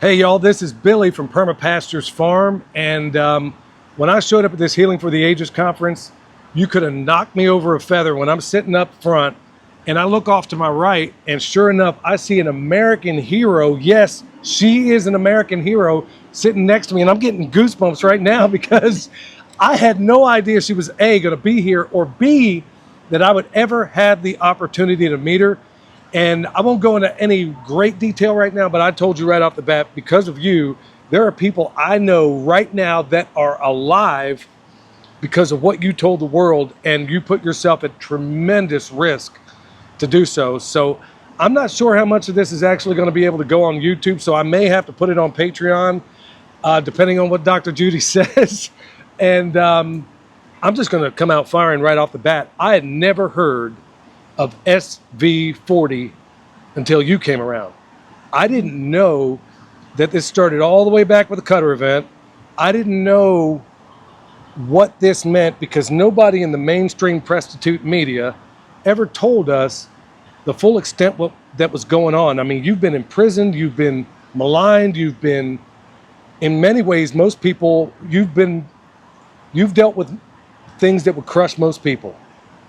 Hey y'all, this is Billy from Permaculture's farm, and when I showed up at this Healing for the Ages conference, you could have knocked me over a feather when I'm sitting up front and I look off to my right, and sure enough, I see an American hero. Yes, she is an American hero sitting next to me, and I'm getting goosebumps right now because I had no idea she was A, going to be here, or B, that I would ever have the opportunity to meet her. And I won't go into any great detail right now, but I told you right off the bat, because of you, there are people I know right now that are alive because of what you told the world, and you put yourself at tremendous risk to do so. So I'm not sure how much of this is actually going to be able to go on YouTube, so I may have to put it on Patreon, depending on what Dr. Judy says. And I'm just going to come out firing right off the bat. I had never heard of SV40 until you came around. I didn't know that this started all the way back with the Cutter event. I didn't know what this meant because nobody in the mainstream prostitute media ever told us the full extent that was going on. I mean, you've been imprisoned, you've been maligned, you've been, in many ways, most people, you've dealt with things that would crush most people.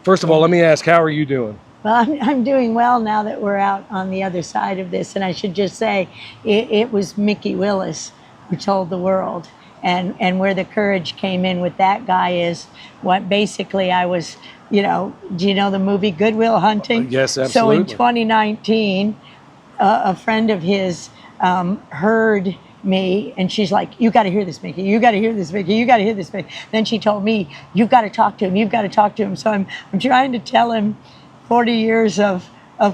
First of all, let me ask, how are you doing? Well, I'm doing well now that we're out on the other side of this. And I should just say, it was Mickey Willis who told the world. And where the courage came in with that guy is what basically I was, do you know the movie Good Will Hunting? Yes, absolutely. So in 2019, a friend of his heard me, and she's like, you got to hear this, Mickey. You got to hear this, Mickey. You got to hear this, Mickey. Then she told me, you've got to talk to him. You've got to talk to him. So I'm trying to tell him 40 years of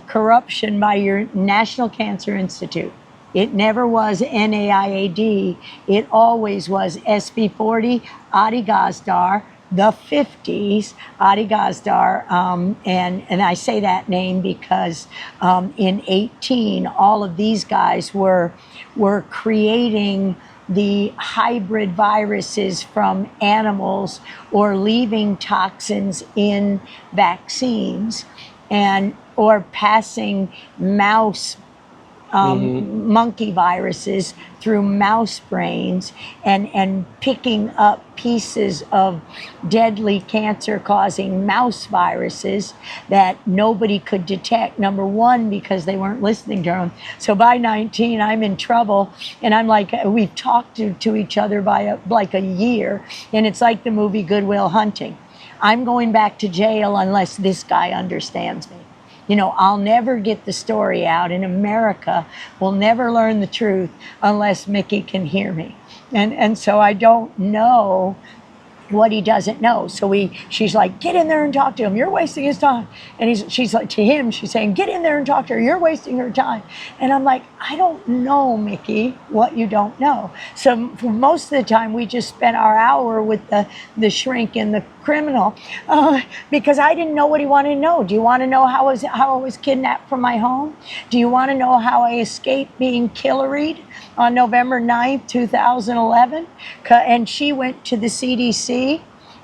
corruption by your National Cancer Institute. It never was NAIAD. It always was SB40, Adi Gazdar, the 50s, Adi Gazdar, and I say that name because in 18, all of these guys were creating the hybrid viruses from animals or leaving toxins in vaccines or passing mouse monkey viruses through mouse brains and picking up pieces of deadly cancer-causing mouse viruses that nobody could detect. Number one, because they weren't listening to them. So by 19, I'm in trouble, and I'm like, we've talked to each other by like a year, and it's like the movie Good Will Hunting. I'm going back to jail unless this guy understands me. I'll never get the story out, and America will never learn the truth unless Mickey can hear me. And so I don't know what he doesn't know. So she's like, get in there and talk to him. You're wasting his time. And she's like, to him, she's saying, get in there and talk to her. You're wasting her time. And I'm like, I don't know, Mickey, what you don't know. So for most of the time, we just spent our hour with the shrink and the criminal because I didn't know what he wanted to know. Do you want to know how I was kidnapped from my home? Do you want to know how I escaped being pilloried on November 9th, 2011? And she went to the CDC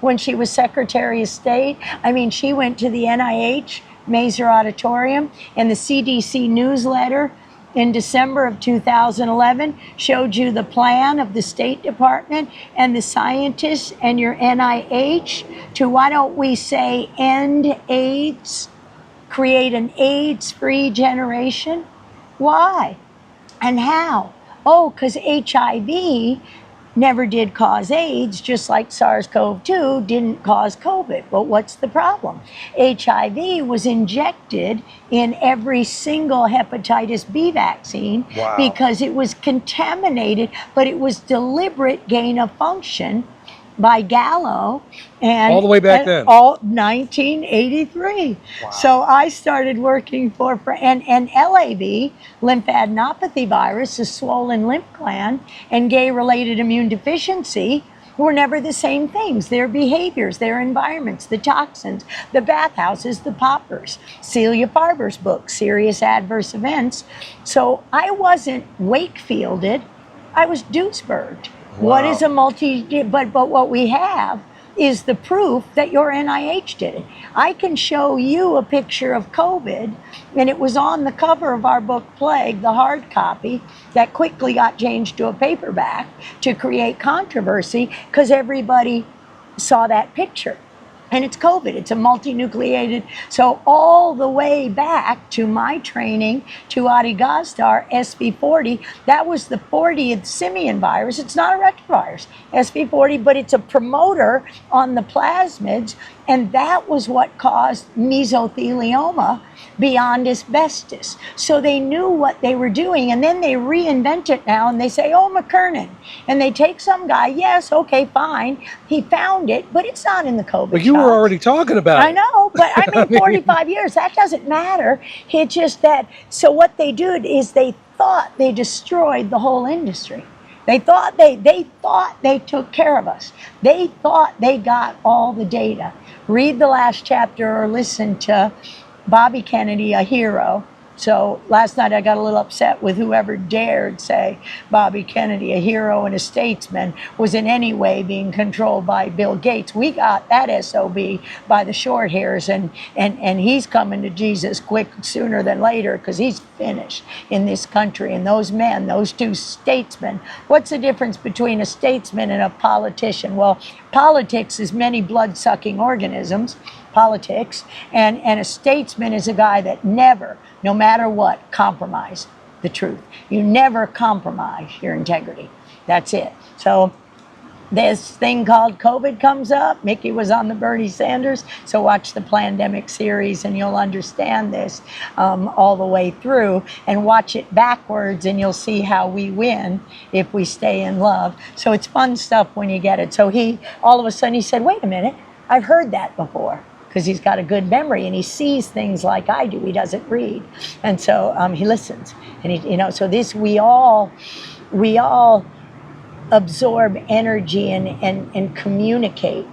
when she was Secretary of State. I mean, she went to the NIH Mazer Auditorium, and the CDC newsletter in December of 2011 showed you the plan of the State Department and the scientists and your NIH to, why don't we say, end AIDS, create an AIDS-free generation? Why? And how? Oh, because HIV never did cause AIDS, just like SARS-CoV-2 didn't cause COVID. But what's the problem? HIV was injected in every single hepatitis B vaccine. Wow. Because it was contaminated, but it was deliberate gain of function by Gallo, and all the way back then, all 1983. Wow. So I started working for and LAV, lymphadenopathy virus, a swollen lymph gland, and gay-related immune deficiency were never the same things. Their behaviors, their environments, the toxins, the bathhouses, the poppers. Celia Farber's book, Serious Adverse Events. So I wasn't Wakefielded, I was Duisburged. Wow. What is a but what we have is the proof that your NIH did it. I can show you a picture of COVID, and it was on the cover of our book Plague, the hard copy, that quickly got changed to a paperback to create controversy because everybody saw that picture. And it's COVID, it's a multinucleated. So all the way back to my training to Adi Gazdar, SV40, that was the 40th simian virus. It's not a retrovirus, SV40, but it's a promoter on the plasmids. And that was what caused mesothelioma beyond asbestos. So they knew what they were doing, and then they reinvent it now, and they say, oh, McKernan. And they take some guy, yes, okay, fine, he found it, but it's not in the COVID But you were already talking about it. I know, but I mean, 45 years, that doesn't matter. It's just that, so what they did is they thought they destroyed the whole industry. They thought they took care of us. They thought they got all the data. Read the last chapter or listen to Bobby Kennedy, a hero. So last night I got a little upset with whoever dared say Bobby Kennedy, a hero and a statesman, was in any way being controlled by Bill Gates. We got that SOB by the short hairs, and he's coming to Jesus quick sooner than later because he's finished in this country. And those men, those two statesmen, what's the difference between a statesman and a politician? Well, politics is many blood-sucking organisms, politics, and a statesman is a guy that never, no matter what, compromise the truth. You never compromise your integrity. That's it. So this thing called COVID comes up. Mickey was on the Bernie Sanders, so watch the Plandemic series and you'll understand this all the way through, and watch it backwards and you'll see how we win if we stay in love. So it's fun stuff when you get it. So he, all of a sudden he said, wait a minute, I've heard that before. Because he's got a good memory and he sees things like I do. He doesn't read, and so he listens. And he, so this we all absorb energy and communicate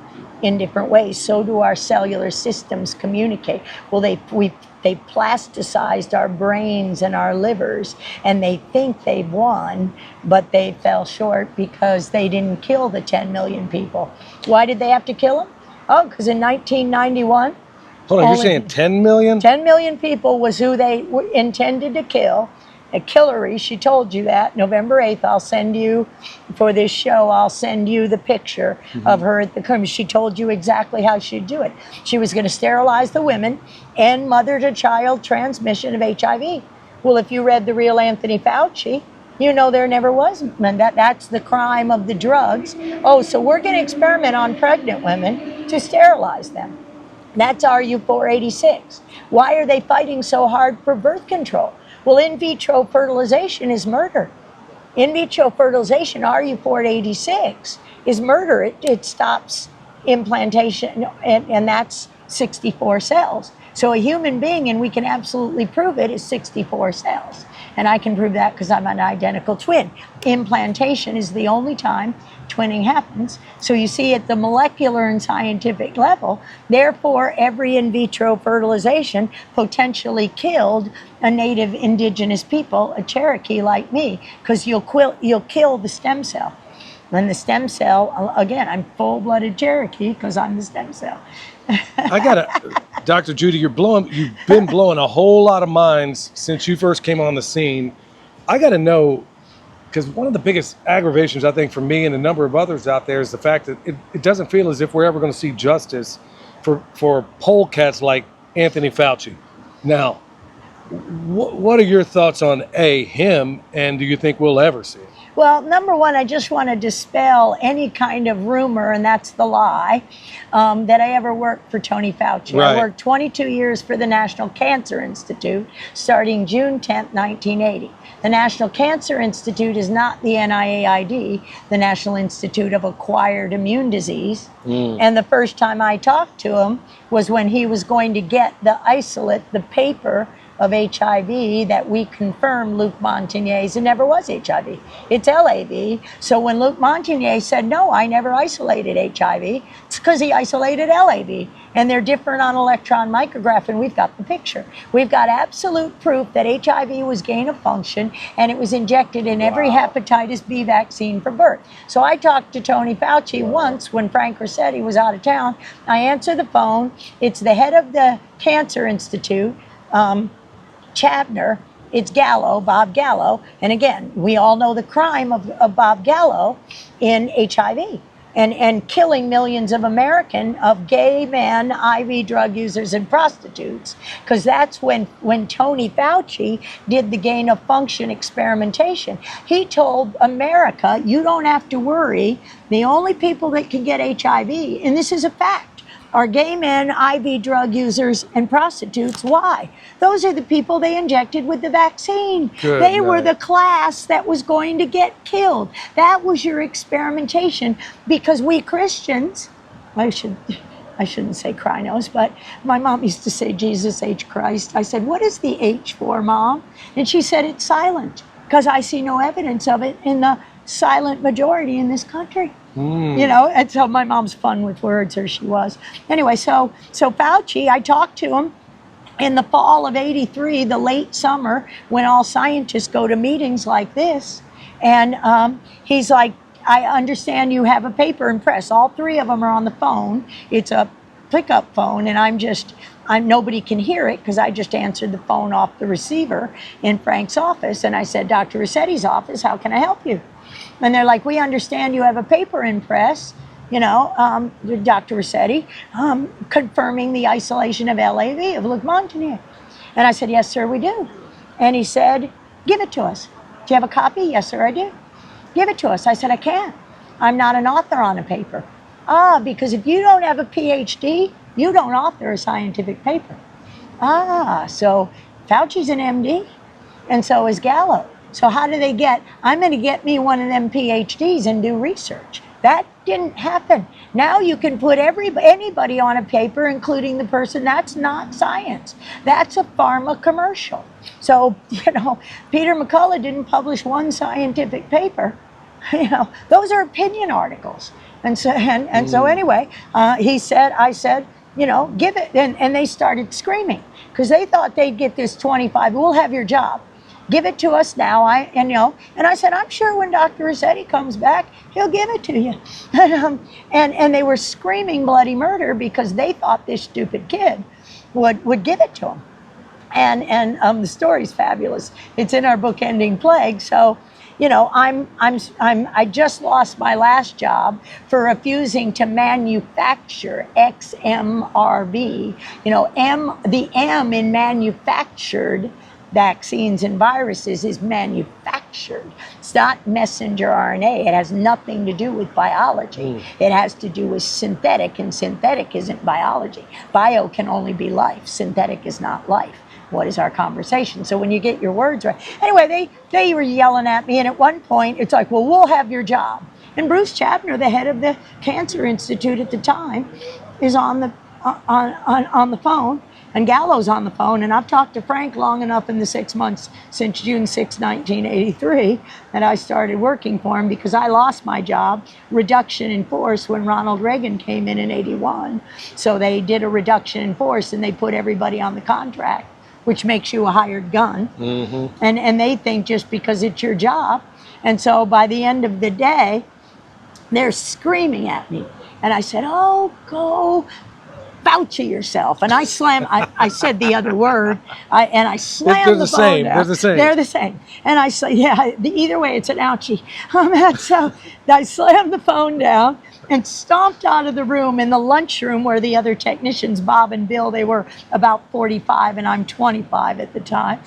in different ways. So do our cellular systems communicate. Well, they plasticized our brains and our livers, and they think they've won, but they fell short because they didn't kill the 10 million people. Why did they have to kill them? Oh, because in 1991... Hold on, you're saying 10 million? 10 million people was who they intended to kill. Hillary, she told you that. November 8th, I'll send you, for this show, I'll send you the picture of her at the Congress. She told you exactly how she'd do it. She was going to sterilize the women and mother-to-child transmission of HIV. Well, if you read the real Anthony Fauci, you know there never was, and that's the crime of the drugs. Oh, so we're going to experiment on pregnant women to sterilize them. That's RU-486. Why are they fighting so hard for birth control? Well, in vitro fertilization is murder. In vitro fertilization, RU-486, is murder. It stops implantation, and that's 64 cells. So a human being, and we can absolutely prove it, is 64 cells. And I can prove that because I'm an identical twin. Implantation is the only time twinning happens. So you see, at the molecular and scientific level, therefore every in vitro fertilization potentially killed a native indigenous people, a Cherokee like me, because you'll kill the stem cell. And the stem cell, again, I'm full-blooded Cherokee because I'm the stem cell. Dr. Judy, you've been blowing a whole lot of minds since you first came on the scene. I got to know, because one of the biggest aggravations, I think, for me and a number of others out there is the fact that it doesn't feel as if we're ever going to see justice for polecats like Anthony Fauci. Now, what are your thoughts on him, and do you think we'll ever see it? Well, number one, I just want to dispel any kind of rumor, and that's the lie, that I ever worked for Tony Fauci. Right. I worked 22 years for the National Cancer Institute, starting June 10th, 1980. The National Cancer Institute is not the NIAID, the National Institute of Acquired Immune Disease. And the first time I talked to him was when he was going to get the isolate, the paper of HIV that we confirmed Luc Montagnier's, it never was HIV. It's LAV. So when Luc Montagnier said, no, I never isolated HIV, it's because he isolated LAV. And they're different on electron micrograph, and we've got the picture. We've got absolute proof that HIV was gain of function, and it was injected in every hepatitis B vaccine for birth. So I talked to Tony Fauci once when Frank Rossetti was out of town. I answer the phone. It's the head of the Cancer Institute, Chabner. It's Gallo, Bob Gallo. And again, we all know the crime of Bob Gallo in HIV and killing millions of of gay men, IV drug users, and prostitutes. Because that's when Tony Fauci did the gain of function experimentation. He told America, you don't have to worry. The only people that can get HIV, and this is a fact, are gay men, IV drug users, and prostitutes. Why? Those are the people they injected with the vaccine. They were the class that was going to get killed. That was your experimentation, because we Christians, I shouldn't say Krynos, but my mom used to say Jesus H. Christ. I said, what is the H for, Mom? And she said, it's silent, because I see no evidence of it in the silent majority in this country. You know, and so my mom's fun with words, or she was. Anyway, so Fauci, I talked to him in the fall of '83, the late summer, when all scientists go to meetings like this. And he's like, I understand you have a paper and press. All three of them are on the phone. It's a pickup phone, and nobody can hear it because I just answered the phone off the receiver in Frank's office. And I said, Dr. Rossetti's office, how can I help you? And they're like, we understand you have a paper in press, you know, Dr. Rossetti, confirming the isolation of LAV, of Luc Montagnier. And I said, yes, sir, we do. And he said, give it to us. Do you have a copy? Yes, sir, I do. Give it to us. I said, I can't. I'm not an author on a paper. Because if you don't have a PhD, you don't author a scientific paper. So Fauci's an MD, and so is Gallo. So how do they get, I'm going to get me one of them PhDs and do research. That didn't happen. Now you can put anybody on a paper, including the person. That's not science. That's a pharma commercial. So, you know, Peter McCullough didn't publish one scientific paper. You know, those are opinion articles. And so, so anyway, I said, you know, give it. And they started screaming because they thought they'd get this 25. We'll have your job. Give it to us now. And I said, I'm sure when Dr. Rossetti comes back, he'll give it to you. And they were screaming bloody murder because they thought this stupid kid would give it to him. And the story's fabulous. It's in our book, Ending Plague. So, you know, I just lost my last job for refusing to manufacture XMRV. You know, the M in manufactured vaccines and viruses is manufactured. It's not messenger RNA. It has nothing to do with biology. It has to do with synthetic, and synthetic isn't biology. Bio can only be life. Synthetic is not life. What is our conversation? So when you get your words right. Anyway, they were yelling at me, and at one point, it's like, well, we'll have your job. And Bruce Chabner, the head of the Cancer Institute at the time, is on the phone, and Gallo's on the phone, and I've talked to Frank long enough in the 6 months since June 6, 1983, that I started working for him because I lost my job, reduction in force, when Ronald Reagan came in '81. So they did a reduction in force, and they put everybody on the contract, which makes you a hired gun. And they think just because it's your job. And so by the end of the day, they're screaming at me. And I said, oh, go Fauci yourself. And I said the other word, and I slammed the phone down. They're the same. And I said, yeah, either way, it's an ouchie. And so I slammed the phone down and stomped out of the room in the lunchroom where the other technicians, Bob and Bill, they were about 45 and I'm 25 at the time.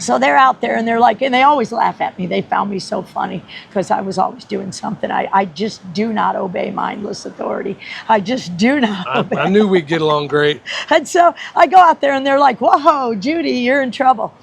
So they're out there and they're like, and they always laugh at me. They found me so funny because I was always doing something. I just do not obey mindless authority. I just do not obey. I knew we'd get along great. And so I go out there and they're like, whoa, Judy, you're in trouble.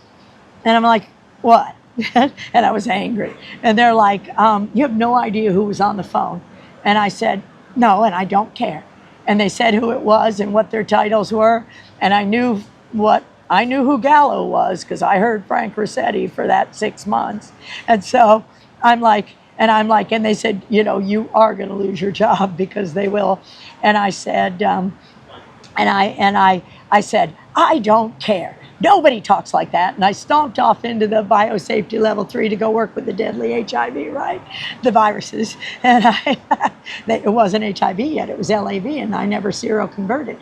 And I'm like, what? And I was angry. And they're like, you have no idea who was on the phone. And I said, no, and I don't care. And they said who it was and what their titles were. And I knew who Gallo was because I heard Frank Rossetti for that 6 months. And so I'm like, And I'm like, and they said, you know, you are going to lose your job because they will. And I said, I said, I don't care. Nobody talks like that. And I stomped off into the biosafety level 3 to go work with the deadly HIV, right? The viruses. And it wasn't HIV yet, it was LAV, and I never seroconverted.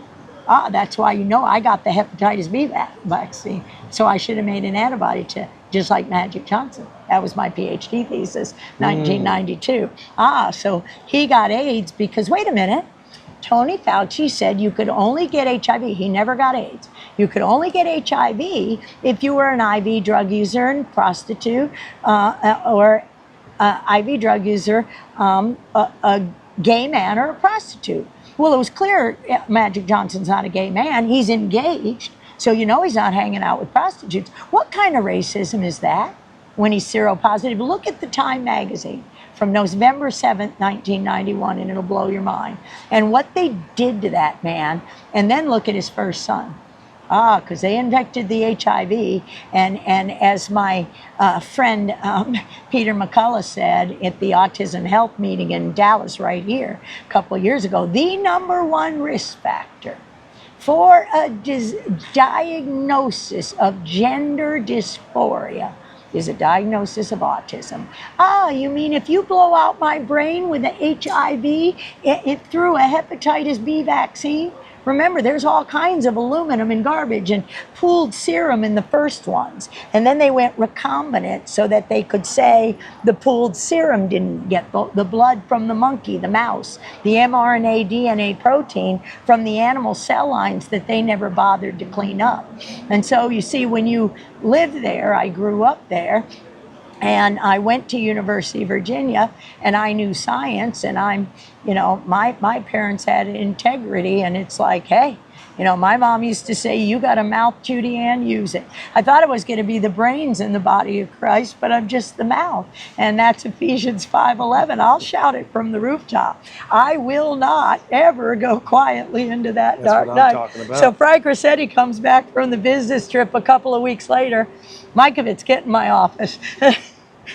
That's why, you know, I got the hepatitis B vaccine. So I should have made an antibody to, just like Magic Johnson. That was my PhD thesis, 1992. So he got AIDS because, wait a minute, Tony Fauci said you could only get HIV. He never got AIDS. You could only get HIV if you were an IV drug user and prostitute, or IV drug user, a gay man or a prostitute. Well, it was clear Magic Johnson's not a gay man. He's engaged, so you know he's not hanging out with prostitutes. What kind of racism is that when he's seropositive? Look at the Time magazine from November 7th, 1991, and it'll blow your mind. And what they did to that man, and then look at his first son. Because they infected the HIV, and as my friend Peter McCullough said at the Autism Health meeting in Dallas right here a couple of years ago, the #1 risk factor for a diagnosis of gender dysphoria is a diagnosis of autism. You mean if you blow out my brain with an HIV through a hepatitis B vaccine? Remember, there's all kinds of aluminum in garbage and pooled serum in the first ones. And then they went recombinant so that they could say the pooled serum didn't get the blood from the monkey, the mouse, the mRNA, DNA protein from the animal cell lines that they never bothered to clean up. And so you see, when you live there, I grew up there, and I went to University of Virginia, and I knew science, and my parents had integrity, and it's like, hey, my mom used to say, you got a mouth, Judy Ann, use it. I thought it was going to be the brains in the body of Christ, but I'm just the mouth. And that's Ephesians 5:11. I'll shout it from the rooftop. I will not ever go quietly into that dark night. Talking about. So Frank Rossetti comes back from the business trip a couple of weeks later. Mikovits, get in my office.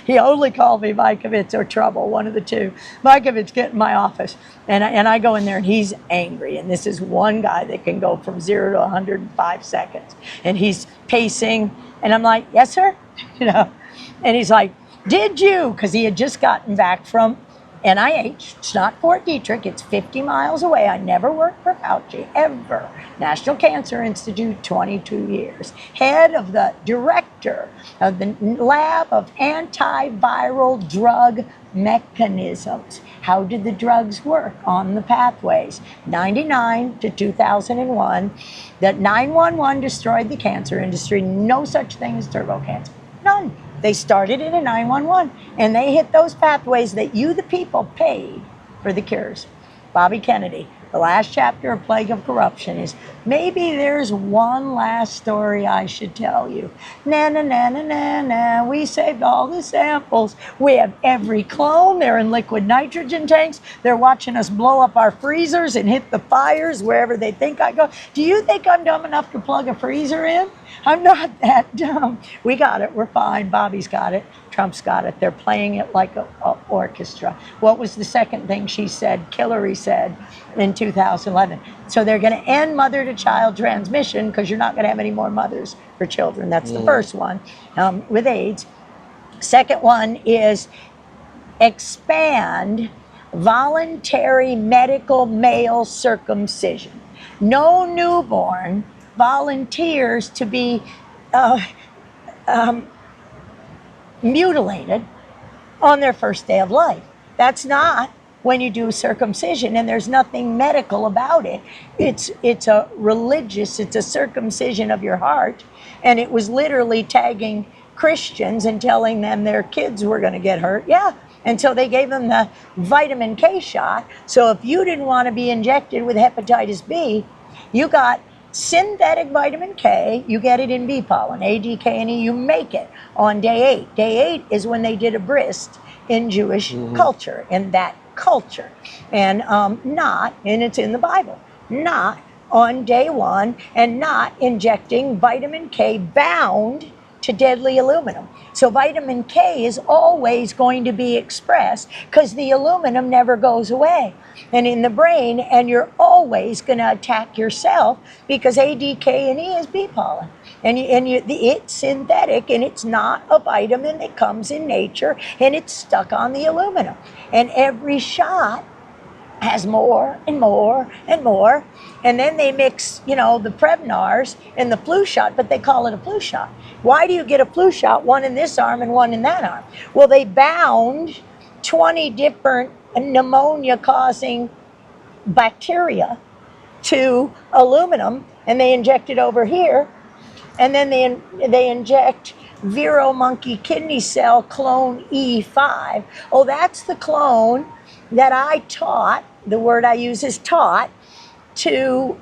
He only called me Mikovits or Trouble, one of the two. Mikovits, get in my office. And I go in there, and he's angry. And this is one guy that can go from 0 to 100 in 5 seconds. And he's pacing. And I'm like, yes, sir? And he's like, did you? Because he had just gotten back from NIH. It's not Fort Detrick. It's 50 miles away. I never worked for Fauci, ever. National Cancer Institute, 22 years. Head of the director of the lab of antiviral drug mechanisms. How did the drugs work on the pathways? 99 to 2001, that 911 destroyed the cancer industry. No such thing as turbo cancer. None. They started it in 911, and they hit those pathways that you, the people, paid for the cures. Bobby Kennedy, the last chapter of Plague of Corruption is, maybe there's one last story I should tell you. Na na na na na na, we saved all the samples. We have every clone. They're in liquid nitrogen tanks. They're watching us blow up our freezers and hit the fires wherever they think I go. Do you think I'm dumb enough to plug a freezer in? I'm not that dumb. We got it. We're fine. Bobby's got it. Trump's got it. They're playing it like an orchestra. What was the second thing she said, Hillary said in 2011? So they're going to end mother-to-child transmission because you're not going to have any more mothers for children. That's the first one with AIDS. Second one is expand voluntary medical male circumcision. No newborn volunteers to be mutilated on their first day of life. That's not when you do circumcision, and there's nothing medical about it. It's a religious, it's a circumcision of your heart, and it was literally tagging Christians and telling them their kids were going to get hurt. Yeah. And so they gave them the vitamin K shot. So if you didn't want to be injected with hepatitis B, you got synthetic vitamin K. You get it in bee pollen, A, D, K, and E. You make it on day 8. Day 8 is when they did a bris in Jewish culture, in that culture. And not, and it's in the Bible, not on day 1, and not injecting vitamin K bound to deadly aluminum. So vitamin K is always going to be expressed because the aluminum never goes away. And in the brain, and you're always going to attack yourself because A, D, K, and E is bee pollen. It's synthetic, and it's not a vitamin that comes in nature, and it's stuck on the aluminum. And every shot has more and more and more. And then they mix, the Prevnars in the flu shot, but they call it a flu shot. Why do you get a flu shot, one in this arm and one in that arm? Well, they bound 20 different pneumonia-causing bacteria to aluminum, and they inject it over here, and then they inject Vero monkey kidney cell clone E5. Oh, that's the clone that I taught, the word I use is taught, to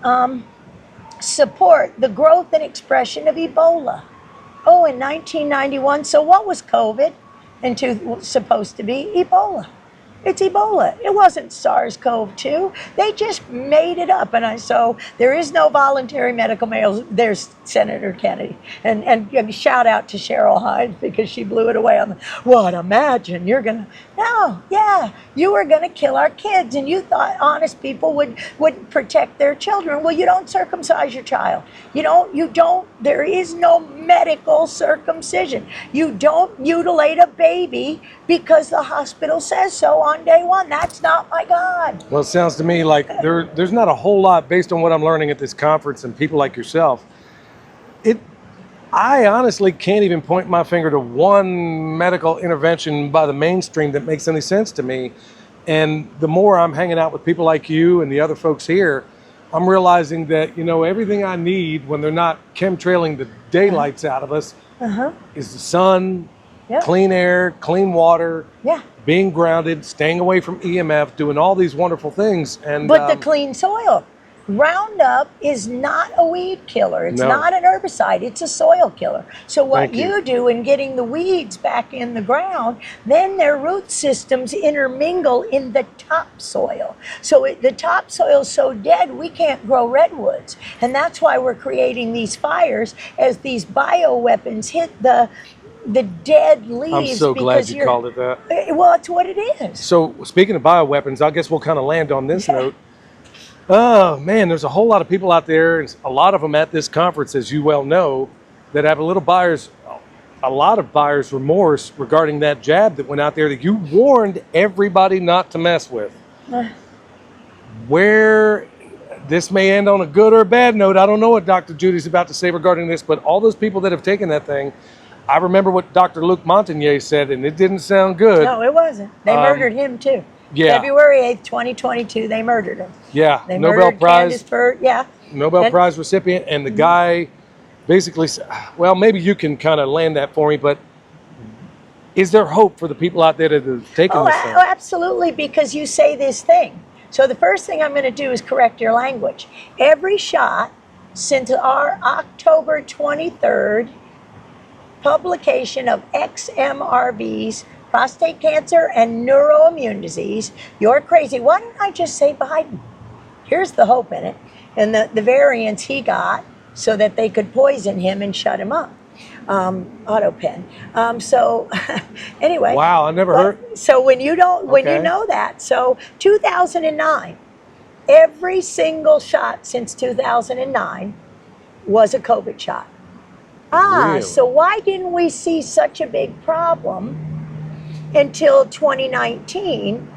support the growth and expression of Ebola. Oh, in 1991. So what was COVID supposed to be? Ebola. It's Ebola. It wasn't SARS-CoV-2. They just made it up. So there is no voluntary medical mail. There's Senator Kennedy. And shout out to Cheryl Hines because she blew it away on what, imagine you're going to, no, yeah, you were going to kill our kids. And you thought honest people would protect their children. Well, you don't circumcise your child. There is no medical circumcision. You don't mutilate a baby because the hospital says so on day one. That's not my God. Well, it sounds to me like there's not a whole lot based on what I'm learning at this conference and people like yourself. I honestly can't even point my finger to one medical intervention by the mainstream that makes any sense to me. And the more I'm hanging out with people like you and the other folks here, I'm realizing that, everything I need when they're not chemtrailing the daylights out of us is the sun, clean air, clean water, being grounded, staying away from EMF, doing all these wonderful things. But the clean soil. Roundup is not a weed killer. It's not an herbicide. It's a soil killer. So what you do in getting the weeds back in the ground, then their root systems intermingle in the topsoil. So the topsoil is so dead, we can't grow redwoods. And that's why we're creating these fires as these bioweapons hit the dead leaves. I'm so glad you called it that. Well, it's what it is. So speaking of bioweapons, I guess we'll kind of land on this note. Oh man, there's a whole lot of people out there, and a lot of them at this conference, as you well know, that have a lot of buyer's remorse regarding that jab that went out there that you warned everybody not to mess with. Where this may end on a good or a bad note, I don't know what Dr. Judy's about to say regarding this, but all those people that have taken that thing, I remember what Dr. Luc Montagnier said, and it didn't sound good. No, it wasn't. They murdered him too. Yeah. February 8th, 2022, they murdered him. Yeah. They Nobel Prize. Nobel Prize recipient, and the guy basically said, well, maybe you can kind of land that for me, but is there hope for the people out there that have taken this thing? Oh, absolutely, because you say this thing. So the first thing I'm going to do is correct your language. Every shot since our October 23rd publication of XMRVs, prostate cancer and neuroimmune disease, you're crazy. Why don't I just say Biden? Here's the hope in it. And the variants he got so that they could poison him and shut him up. Autopen. So anyway. Wow, I never heard. So when you know that, so 2009, every single shot since 2009 was a COVID shot. Really? So why didn't we see such a big problem until 2019,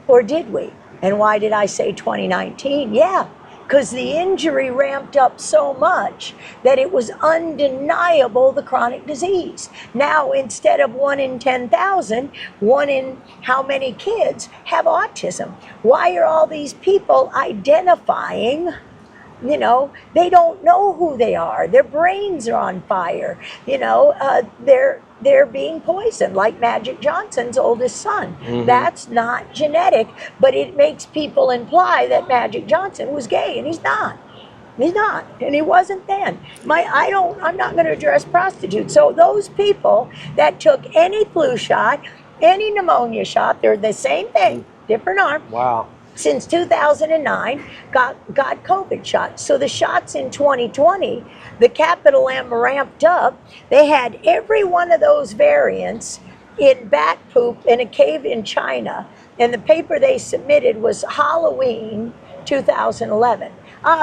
or did we? And why did I say 2019? Yeah, because the injury ramped up so much that it was undeniable the chronic disease. Now, instead of 1 in 10,000, 1 in how many kids have autism? Why are all these people identifying? They don't know who they are. Their brains are on fire. They're being poisoned, like Magic Johnson's oldest son. Mm-hmm. That's not genetic, but it makes people imply that Magic Johnson was gay, and he's not. He's not, and he wasn't then. I'm not going to address prostitutes. So those people that took any flu shot, any pneumonia shot, they're the same thing, different arm. Wow. since 2009 got COVID shots. So the shots in 2020, the capital M ramped up. They had every one of those variants in bat poop in a cave in China. And the paper they submitted was Halloween 2011.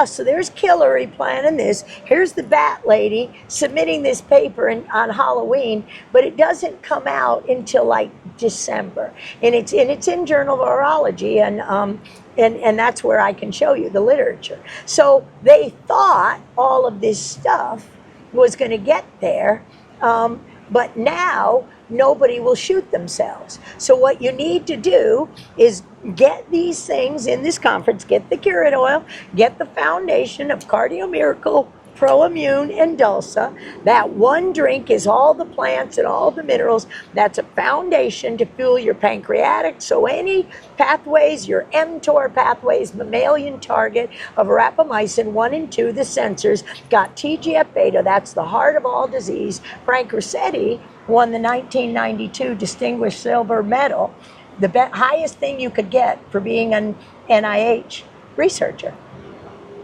So there's Hillary planning this. Here's the bat lady submitting this paper on Halloween, but it doesn't come out until like December, and it's in Journal of Virology, and that's where I can show you the literature. So they thought all of this stuff was going to get there, but now nobody will shoot themselves. So what you need to do is get these things in this conference, get the Curate oil, get the foundation of Cardio Miracle, ProImmune, and Dulsa. That one drink is all the plants and all the minerals. That's a foundation to fuel your pancreatic. So any pathways, your mTOR pathways, mammalian target of rapamycin 1 and 2, the sensors, got TGF-beta, that's the heart of all disease. Frank Rossetti won the 1992 Distinguished Silver Medal, the highest thing you could get for being an NIH researcher.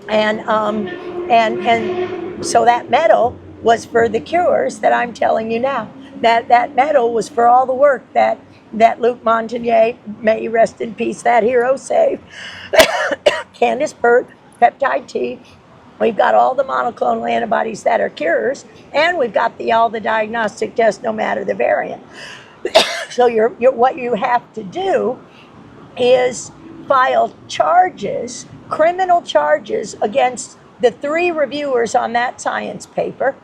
And so that medal was for the cures that I'm telling you now. That medal was for all the work that Luc Montagnier, may he rest in peace, that hero, saved. Candace Pert, peptide T. We've got all the monoclonal antibodies that are cures, and we've got all the diagnostic tests, no matter the variant. So what you have to do is file charges, criminal charges, against the 3 reviewers on that science paper.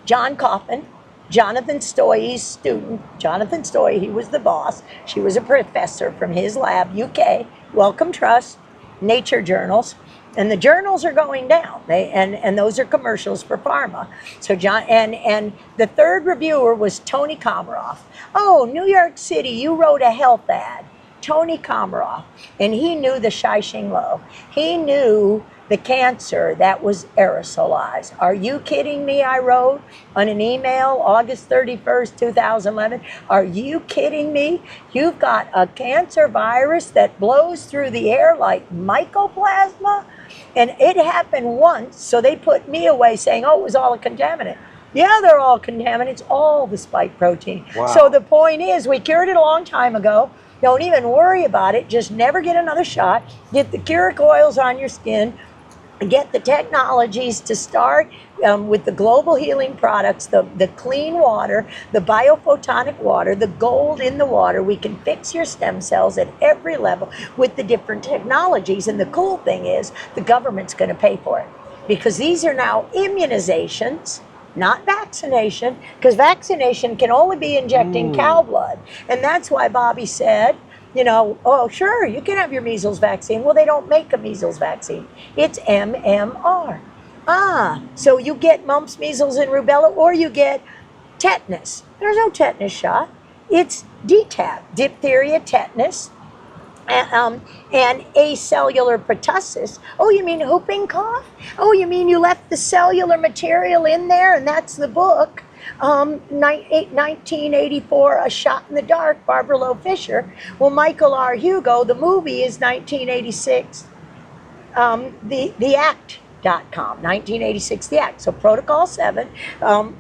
John Coffin, Jonathan Stoy's student. Jonathan Stoy, he was the boss. She was a professor from his lab, UK. Wellcome Trust, Nature journals. And the journals are going down. And those are commercials for pharma. So John and the 3rd reviewer was Tony Komaroff. Oh, New York City, you wrote a health ad. Tony Komaroff. And he knew the Shai-Xing Lo. He knew the cancer that was aerosolized. Are you kidding me? I wrote on an email August 31st, 2011. Are you kidding me? You've got a cancer virus that blows through the air like mycoplasma? And it happened once, so they put me away saying, oh, it was all a contaminant. Yeah, they're all contaminants, all the spike protein. Wow. So the point is, we cured it a long time ago. Don't even worry about it. Just never get another shot. Get the Curic oils on your skin. Get the technologies to start with the global healing products, the clean water, the biophotonic water, the gold in the water. We can fix your stem cells at every level with the different technologies. And the cool thing is the government's going to pay for it, because these are now immunizations, not vaccination, because vaccination can only be injecting cow blood. And that's why Bobby said, you know, oh, sure, you can have your measles vaccine. Well, they don't make a measles vaccine. It's MMR. So you get mumps, measles, and rubella, or you get tetanus. There's no tetanus shot. It's DTaP, diphtheria, tetanus, and acellular pertussis. Oh, you mean whooping cough? Oh, you mean you left the cellular material in there, and that's the book. 1984, A Shot in the Dark, Barbara Loe Fisher. Well, Michael R. Hugo, the movie is 1986, the Act.com, 1986, The Act. So Protocol 7,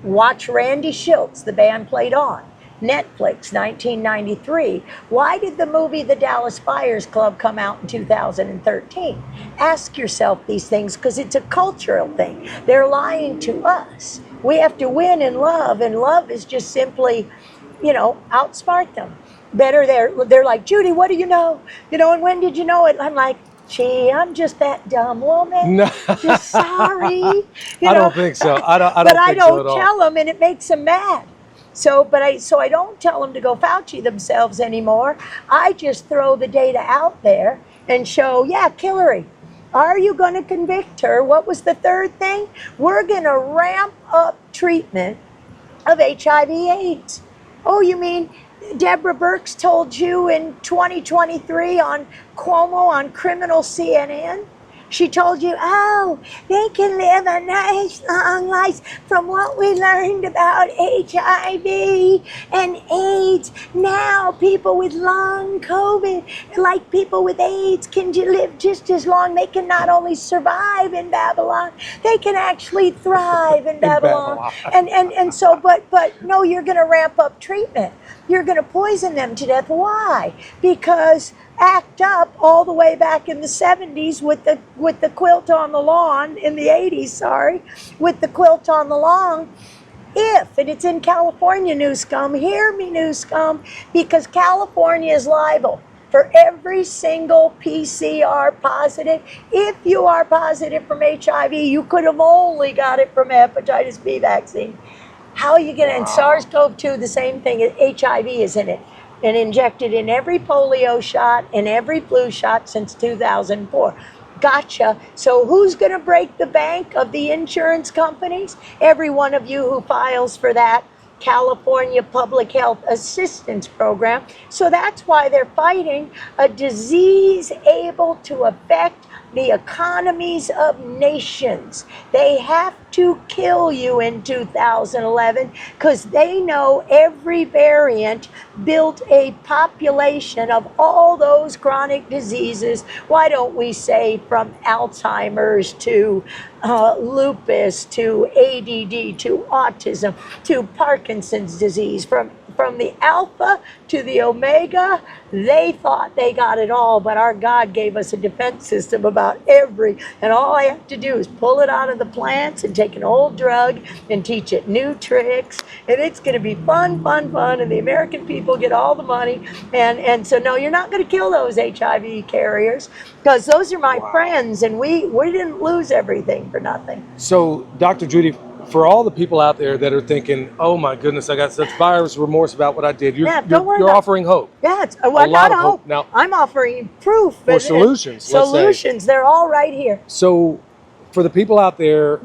watch Randy Schultz, the band played on. Netflix, 1993. Why did the movie The Dallas Buyers Club come out in 2013? Ask yourself these things, because it's a cultural thing. They're lying to us. We have to win in love, and love is just simply, outsmart them. Better, they're like, Judy, what do you know? And when did you know it? I'm like, gee, I'm just that dumb woman. No. Just sorry. I don't think so. I don't but I think so at don't all. tell them, and it makes them mad. So I don't tell them to go Fauci themselves anymore. I just throw the data out there and show, Hillary, are you going to convict her? What was the 3rd thing? We're going to ramp up treatment of HIV/AIDS. Oh, you mean Deborah Birx told you in 2023 on Cuomo on Criminal CNN She told you, oh, they can live a nice long life from what we learned about HIV and AIDS. Now people with long COVID, like people with AIDS, can live just as long. They can not only survive in Babylon, they can actually thrive in Babylon. And so, but no, you're going to ramp up treatment. You're going to poison them to death. Why? Because ACT UP all the way back in the 70s with the quilt on the lawn, in the 80s, sorry, with the quilt on the lawn. And it's in California, new scum, hear me, new scum, because California is liable for every single PCR positive. If you are positive from HIV, you could have only got it from a hepatitis B vaccine. How are you going to, and SARS-CoV-2, the same thing, HIV is in it, and injected in every polio shot and every flu shot since 2004. Gotcha. So who's going to break the bank of the insurance companies? Every one of you who files for that California Public Health Assistance Program. So that's why they're fighting a disease able to affect the economies of nations. They have to kill you in 2011 because they know every variant built a population of all those chronic diseases. Why don't we say from Alzheimer's to lupus to ADD to autism to Parkinson's disease, from the alpha to the omega. They thought they got it all, but our God gave us a defense system about and all I have to do is pull it out of the plants and take an old drug and teach it new tricks, and it's going to be fun, and the American people get all the money, and so no, you're not going to kill those HIV carriers, because those are my friends, and we didn't lose everything for nothing. So, Dr. Judy, for all the people out there that are thinking, oh my goodness, I got such buyer's remorse about what I did, you're offering hope. Yeah, it's a lot of hope. Now, I'm offering proof. Or solutions. Solutions, they're all right here. So, for the people out there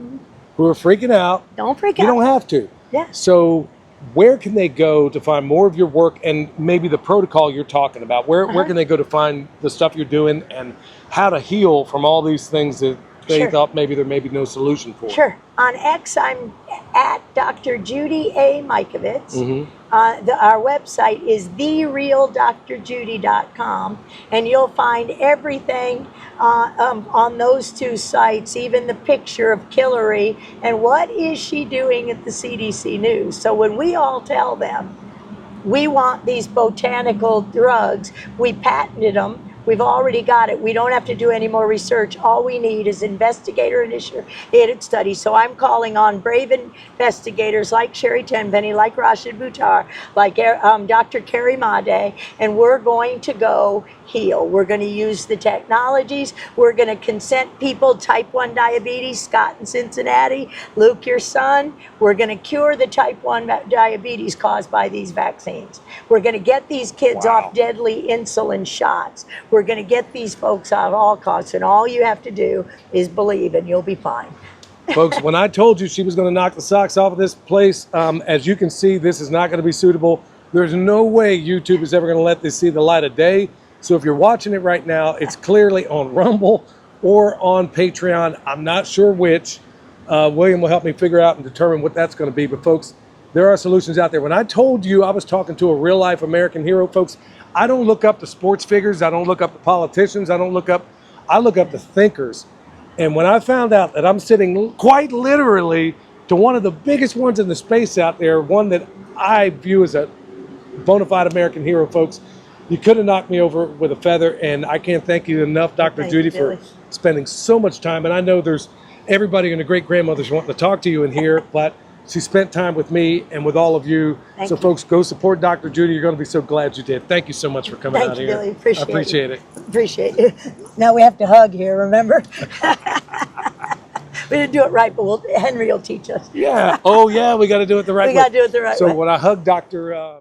who are freaking out, don't freak out. You don't have to. Yeah. So, where can they go to find more of your work and maybe the protocol you're talking about? Where can they go to find the stuff you're doing and how to heal from all these things that they thought maybe there may be no solution for? Sure. On X, I'm at Dr. Judy A. Mikovits. Our website is therealdrjudy.com, and you'll find everything on those two sites, even the picture of Hillary and what is she doing at the CDC News. So when we all tell them we want these botanical drugs, we patented them. We've already got it. We don't have to do any more research. All we need is investigator-initiated studies. So I'm calling on brave investigators like Sherry Tenpenny, like Rashid Buttar, like Dr. Carrie Made, and we're going to go heal. We're going to use the technologies. We're going to consent people, type 1 diabetes, Scott in Cincinnati, Luke, your son. We're going to cure the type 1 diabetes caused by these vaccines. We're going to get these kids off deadly insulin shots. We're going to get these folks out at all costs, and all you have to do is believe, and you'll be fine. Folks, when I told you she was going to knock the socks off of this place, as you can see, this is not going to be suitable. There's no way YouTube is ever going to let this see the light of day. So if you're watching it right now, it's clearly on Rumble or on Patreon. I'm not sure which. William will help me figure out and determine what that's going to be. But folks, there are solutions out there. When I told you I was talking to a real life American hero, folks, I don't look up the sports figures. I don't look up the politicians. I look up the thinkers. And when I found out that I'm sitting quite literally to one of the biggest ones in the space out there, one that I view as a bona fide American hero, folks, you could have knocked me over with a feather, and I can't thank you enough, Dr. Judy, for spending so much time. And I know there's everybody and their great-grandmothers wanting to talk to you in here, but she spent time with me and with all of you. Thank you. Folks, go support Dr. Judy. You're going to be so glad you did. Thank you so much for coming out here. Billy. Appreciate I appreciate it. Appreciate it. Now we have to hug here, remember? We didn't do it right, but Henry will teach us. Yeah. Oh, yeah, we got to do it the right way. We got to do it the right way. So when I hug Dr.